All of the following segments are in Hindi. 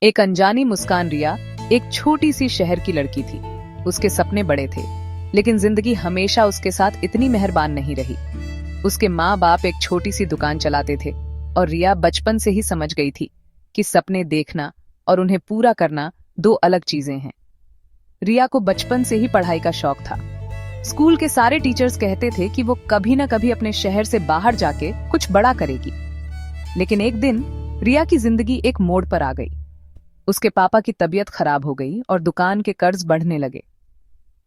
एक अनजानी मुस्कान रिया एक छोटी सी शहर की लड़की थी। उसके सपने बड़े थे, लेकिन जिंदगी हमेशा उसके साथ इतनी मेहरबान नहीं रही। उसके माँ बाप एक छोटी सी दुकान चलाते थे और रिया बचपन से ही समझ गई थी कि सपने देखना और उन्हें पूरा करना दो अलग चीजें हैं। रिया को बचपन से ही पढ़ाई का शौक था। स्कूल के सारे टीचर्स कहते थे कि वो कभी न कभी अपने शहर से बाहर जाके कुछ बड़ा करेगी। लेकिन एक दिन रिया की जिंदगी एक मोड़ पर आ गई। उसके पापा की तबीयत खराब हो गई और दुकान के कर्ज बढ़ने लगे।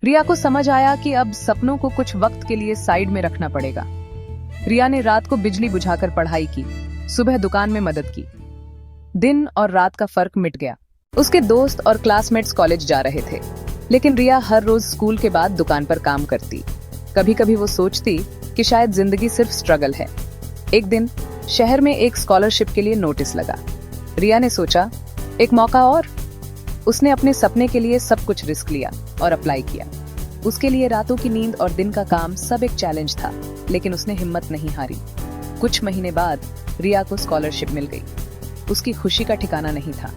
रिया को समझ आया कि अब सपनों को कुछ वक्त के लिए साइड में रखना पड़ेगा। रिया ने रात को बिजली बुझाकर पढ़ाई की, सुबह दुकान में मदद की। दिन और रात का फर्क मिट गया। उसके दोस्त और क्लासमेट्स कॉलेज जा रहे थे, लेकिन रिया हर रोज स्कूल के बाद दुकान पर काम करती। कभी कभी वो सोचती कि शायद जिंदगी सिर्फ स्ट्रगल है। एक दिन शहर में एक स्कॉलरशिप के लिए नोटिस लगा। रिया ने सोचा, एक मौका और। उसने अपने सपने के लिए सब कुछ रिस्क लिया और अप्लाई किया। उसके लिए रातों की नींद और दिन का काम सब एक चैलेंज था, लेकिन उसने हिम्मत नहीं हारी। कुछ महीने बाद रिया को स्कॉलरशिप मिल गई। उसकी खुशी का ठिकाना नहीं था।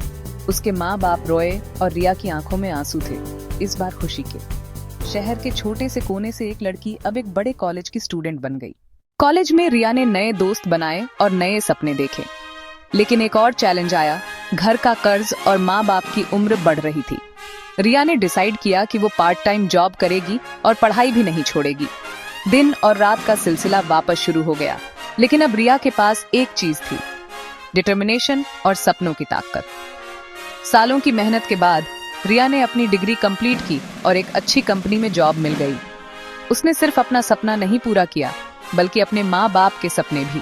उसके माँ बाप रोए और रिया की आंखों में आंसू थे, इस बार खुशी के। शहर के छोटे से कोने से एक लड़की अब एक बड़े कॉलेज की स्टूडेंट बन गई। कॉलेज में रिया ने नए दोस्त बनाए और नए सपने देखे। लेकिन एक और चैलेंज आया। घर का कर्ज और माँ बाप की उम्र बढ़ रही थी। रिया ने डिसाइड किया कि वो पार्ट टाइम जॉब करेगी और पढ़ाई भी नहीं छोड़ेगी। दिन और रात का सिलसिला वापस शुरू हो गया, लेकिन अब रिया के पास एक चीज थी, डिटर्मिनेशन और सपनों की ताकत। सालों की मेहनत के बाद रिया ने अपनी डिग्री कंप्लीट की और एक अच्छी कंपनी में जॉब मिल गई। उसने सिर्फ अपना सपना नहीं पूरा किया, बल्कि अपने माँ बाप के सपने भी।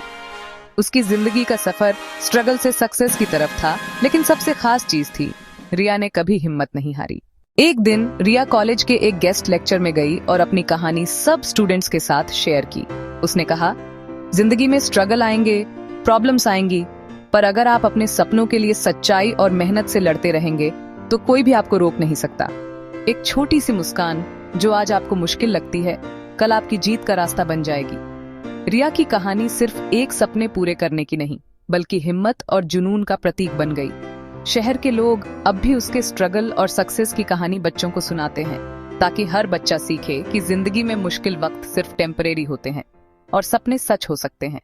उसकी जिंदगी का सफर स्ट्रगल से सक्सेस की तरफ था, लेकिन सबसे खास चीज थी, रिया ने कभी हिम्मत नहीं हारी। एक दिन रिया कॉलेज के एक गेस्ट लेक्चर में गई और अपनी कहानी सब स्टूडेंट्स के साथ शेयर की। उसने कहा, जिंदगी में स्ट्रगल आएंगे, प्रॉब्लम्स आएंगी, पर अगर आप अपने सपनों के लिए सच्चाई और मेहनत से लड़ते रहेंगे तो कोई भी आपको रोक नहीं सकता। एक छोटी सी मुस्कान जो आज आपको मुश्किल लगती है, कल आपकी जीत का रास्ता बन जाएगी। रिया की कहानी सिर्फ एक सपने पूरे करने की नहीं, बल्कि हिम्मत और जुनून का प्रतीक बन गई। शहर के लोग अब भी उसके स्ट्रगल और सक्सेस की कहानी बच्चों को सुनाते हैं, ताकि हर बच्चा सीखे कि जिंदगी में मुश्किल वक्त सिर्फ टेम्परेरी होते हैं और सपने सच हो सकते हैं।